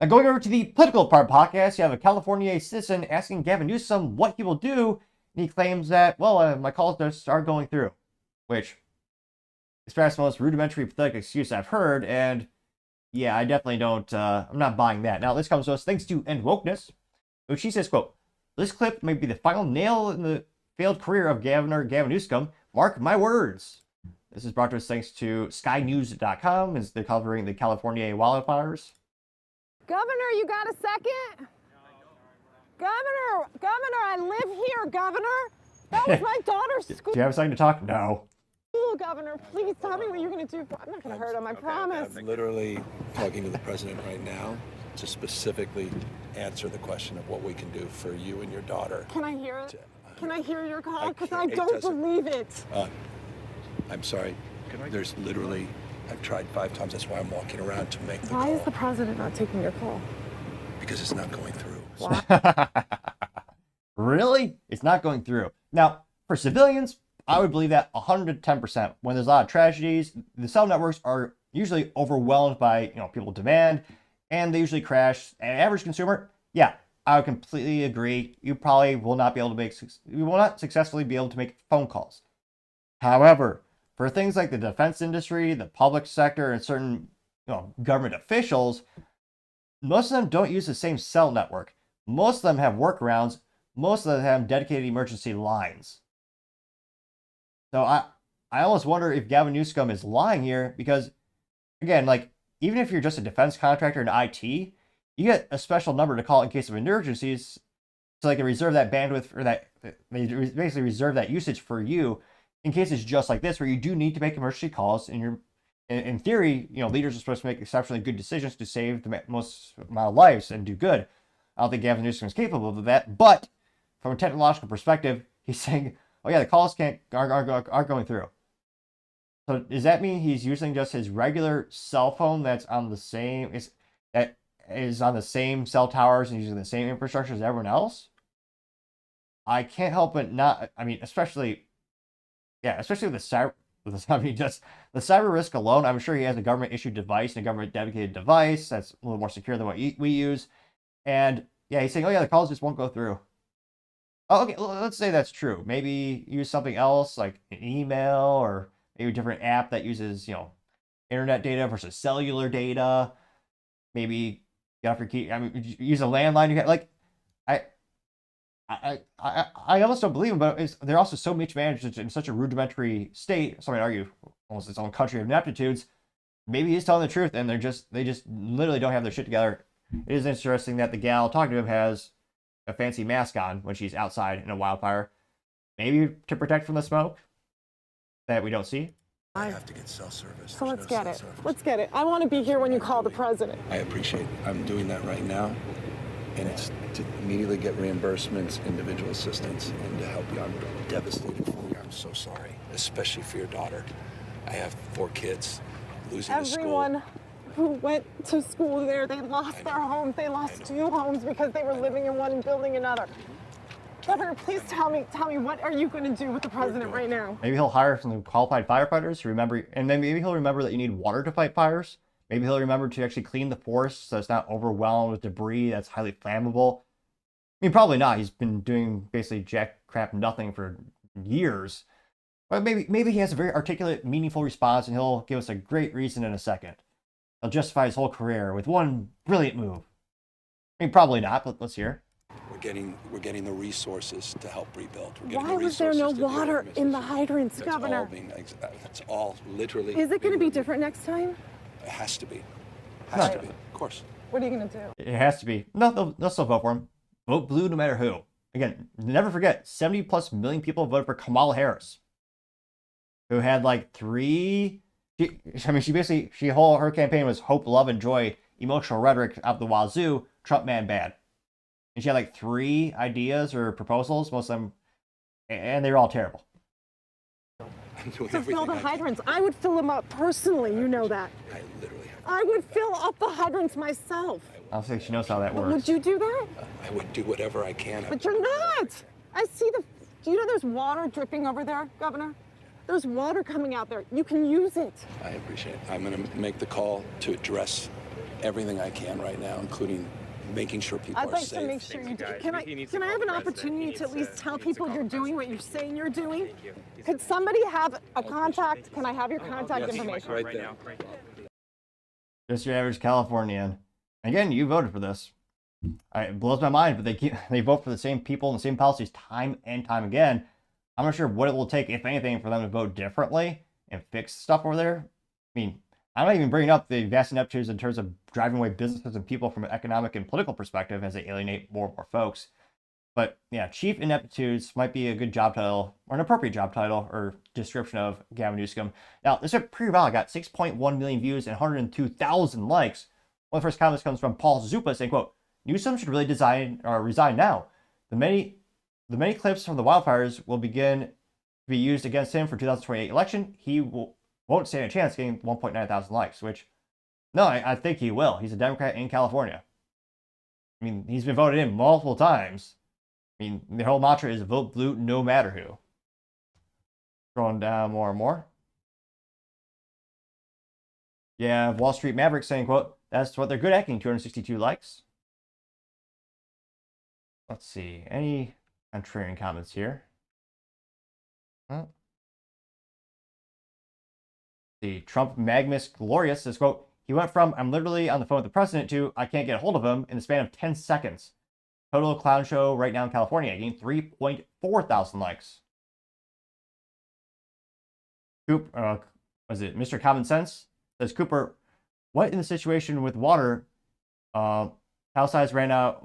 Now, going over to the political part podcast, you have a California citizen asking Gavin Newsom what he will do, and he claims that, well, my calls just are going through, which is perhaps the most rudimentary, pathetic excuse I've heard, and yeah, I definitely don't, I'm not buying that. Now, this comes to us thanks to End Wokeness, which she says, quote, "This clip may be the final nail in the failed career of Governor Gavin Newsom. Mark my words." This is brought to us thanks to SkyNews.com, as they're covering the California wildfires. Governor, you got a second? Governor, I live here, Governor. That was my daughter's school. Do you have a second to talk? No. Governor, please tell me what you're going to do. I'm not going to hurt him, I promise. I'm literally talking to the president right now to specifically answer the question of what we can do for you and your daughter. Can I hear it? Can I hear your call? Because I don't believe it. I'm sorry. There's literally, I've tried 5 times. That's why I'm walking around to make the call. Why is the president not taking your call? Because it's not going through. Why? Really? It's not going through. Now, for civilians, I would believe that 110%. When there's a lot of tragedies, the cell networks are usually overwhelmed by people demand, and they usually crash. An average consumer, yeah, I would completely agree. You probably will not be able to you will not successfully be able to make phone calls. However, for things like the defense industry, the public sector, and certain government officials, most of them don't use the same cell network. Most of them have workarounds. Most of them have dedicated emergency lines. So I almost wonder if Gavin Newsom is lying here because, again, even if you're just a defense contractor in IT, you get a special number to call in case of emergencies, so they can reserve that bandwidth, or that they basically reserve that usage for you in cases just like this, where you do need to make emergency calls. And in theory, leaders are supposed to make exceptionally good decisions to save the most amount of lives and do good. I don't think Gavin Newsom is capable of that, but from a technological perspective, he's saying, "Oh yeah, the calls aren't going through." So does that mean he's using just his regular cell phone that's on the same on the same cell towers and using the same infrastructure as everyone else? I can't help but not. I mean, especially with the cyber. Just the cyber risk alone, I'm sure he has a government issued device and a government dedicated device that's a little more secure than what we use. And yeah, he's saying, "Oh yeah, the calls just won't go through." Oh, okay, let's say that's true. Maybe use something else like an email, or maybe a different app that uses, internet data versus cellular data. Maybe get off your key. I mean, use a landline. You get I almost don't believe him, but they're also so mismanaged in such a rudimentary state. Some might argue almost its own country of ineptitudes. Maybe he's telling the truth, and they just literally don't have their shit together. It is interesting that the gal talking to him has a fancy mask on when she's outside in a wildfire, maybe to protect from the smoke that we don't see. I have to get cell service. So let's get it. Let's get it. I want to be here when you call the president. I appreciate it. I'm doing that right now. And it's to immediately get reimbursements, individual assistance, and to help you. I'm devastated for you. I'm so sorry, especially for your daughter. I have 4 kids, losing the school. Everyone who went to school there, they lost their homes. They lost 2 homes because they were living in one and building another. Governor, please tell me, what are you going to do with the president right now? Maybe he'll hire some qualified firefighters to remember, and then maybe he'll remember that you need water to fight fires. Maybe he'll remember to actually clean the forest so it's not overwhelmed with debris that's highly flammable. I mean, probably not. He's been doing basically jack crap nothing for years. But maybe he has a very articulate, meaningful response, and he'll give us a great reason in a second. He'll justify his whole career with one brilliant move. I mean, probably not, but let's hear. We're getting the resources to help rebuild. Why was there no water in the hydrants, Governor? That's all literally. Is it going to be different next time? It has to be. Has to be. Of course. What are you going to do? It has to be. No, they'll still vote for him. Vote blue no matter who. Again, never forget, 70+ million people voted for Kamala Harris, who had like 3. Her campaign was hope, love, and joy, emotional rhetoric out the wazoo, Trump man bad. And she had like 3 ideas or proposals, most of them, and they were all terrible. To fill the hydrants. I would fill them up personally, you know that. I literally have. I would fill up the hydrants myself. I don't think she knows how that works. Would you do that? I would do whatever I can. But you're not. I see do you know there's water dripping over there, Governor? There's water coming out there. You can use it. I appreciate it. I'm going to make the call to address everything I can right now, including making sure people I'd are like safe. to make sure you do. guys. Can He needs I to have call an the president. opportunity He to at needs least to- tell he needs to people call you're the doing what president. you're saying you're doing? Thank you. Could somebody have a contact? Can I have your contact yes. information? Right right there. now. Right now. Just your average Californian. Again, you voted for this. It blows my mind, but they vote for the same people and the same policies time and time again. I'm not sure what it will take, if anything, for them to vote differently and fix stuff over there. I mean, I'm not even bringing up the vast ineptitudes in terms of driving away businesses and people from an economic and political perspective as they alienate more and more folks. But yeah, chief ineptitudes might be a good job title or an appropriate job title or description of Gavin Newsom. Now, this went pretty well. I got 6.1 million views and 102,000 likes. One of the first comments comes from Paul Zupa saying, quote, Newsom should really resign now. The many clips from the wildfires will begin to be used against him for 2028 election. He won't stand a chance getting 1.9 thousand likes, which, no, I think he will. He's a Democrat in California. I mean, he's been voted in multiple times. I mean, the whole mantra is vote blue no matter who. Scrolling down more and more. Yeah, Wall Street Maverick saying, quote, that's what they're good at, getting 262 likes. Let's see, any contrarian comments here? Huh? The Trump Magnus Glorious says, quote, he went from I'm literally on the phone with the president to I can't get a hold of him in the span of 10 seconds. Total clown show right now in California, getting 3.4 thousand likes. Was it Mr. Common Sense? Says Cooper, what in the situation with water? House size ran out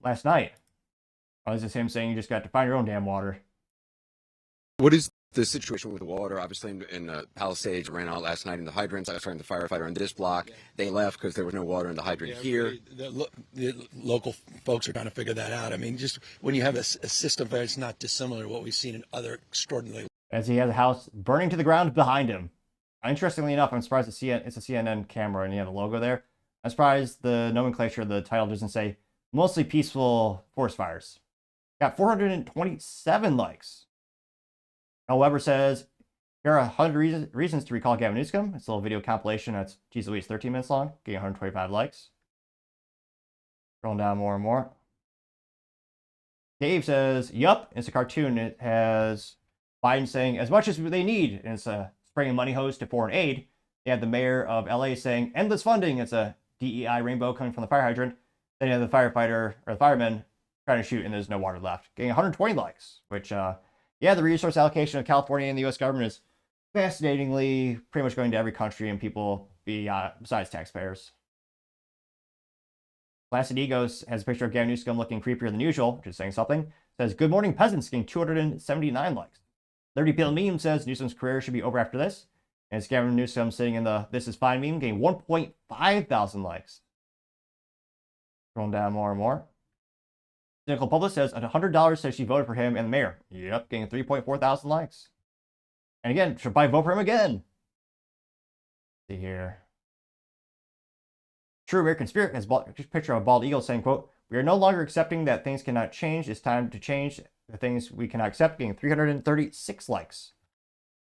last night. Oh, it's the same saying you just got to find your own damn water. What is the situation with the water? Obviously, in Palisades ran out last night in the hydrants. I was talking to the firefighter in this block. They left because there was no water in the hydrant here. The local folks are trying to figure that out. I mean, just when you have a system that's not dissimilar to what we've seen in other extraordinarily. As he has a house burning to the ground behind him. Interestingly enough, I'm surprised it's a CNN camera and you have the logo there. I'm surprised the nomenclature of the title doesn't say mostly peaceful forest fires. Got 427 likes. Mel Weber says, here are 100 reasons to recall Gavin Newsom. It's a little video compilation that's, geez Louise, 13 minutes long, getting 125 likes. Scrolling down more and more. Dave says, yup, it's a cartoon. It has Biden saying, as much as they need, and it's a spraying money hose to foreign aid. They have the mayor of LA saying, endless funding. It's a DEI rainbow coming from the fire hydrant. Then you have the firefighter, or the fireman, trying to shoot, and there's no water left. Getting 120 likes, which, yeah, the resource allocation of California and the U.S. government is fascinatingly pretty much going to every country and people besides taxpayers. Blasted Egos has a picture of Gavin Newsom looking creepier than usual, which is saying something. Says, good morning, peasants, getting 279 likes. 30 Peel Meme says Newsom's career should be over after this. And it's Gavin Newsom sitting in the This Is Fine meme, getting 1.5 thousand likes. Scrolling down more and more. Cynical Public says $100 says she voted for him and the mayor. Yep, getting 3.4 thousand likes. And again, should probably vote for him again. Let's see here. True American Spirit has a picture of a bald eagle saying, quote, we are no longer accepting that things cannot change. It's time to change the things we cannot accept, getting 336 likes.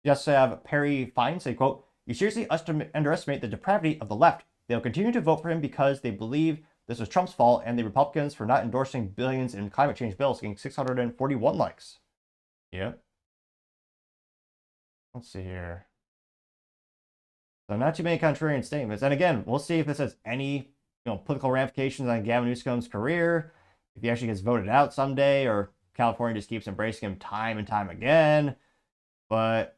You also have Perry Fine say, quote, you seriously underestimate the depravity of the left. They'll continue to vote for him because they believe this was Trump's fault and the Republicans for not endorsing billions in climate change bills, getting 641 likes. Yep. Let's see here. So not too many contrarian statements. And again, we'll see if this has any political ramifications on Gavin Newsom's career, if he actually gets voted out someday, or California just keeps embracing him time and time again. But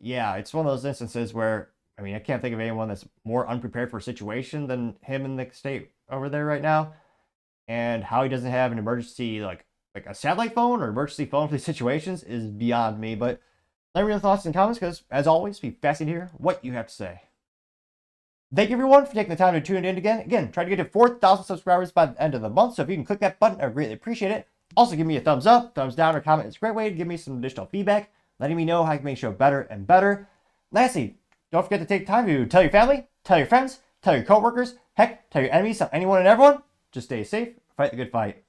yeah, it's one of those instances where, I mean, I can't think of anyone that's more unprepared for a situation than him in the state over there right now. And how he doesn't have an emergency, like a satellite phone or emergency phone for these situations is beyond me. But let me know your thoughts and comments, because as always, be fascinated to hear what you have to say. Thank you everyone for taking the time to tune in again. Again, try to get to 4,000 subscribers by the end of the month. So if you can click that button, I greatly appreciate it. Also, give me a thumbs up, thumbs down, or comment. It's a great way to give me some additional feedback, letting me know how I can make the show better and better. Lastly, don't forget to take time to tell your family, tell your friends, tell your coworkers, heck, tell your enemies, tell anyone and everyone. Just stay safe, fight the good fight.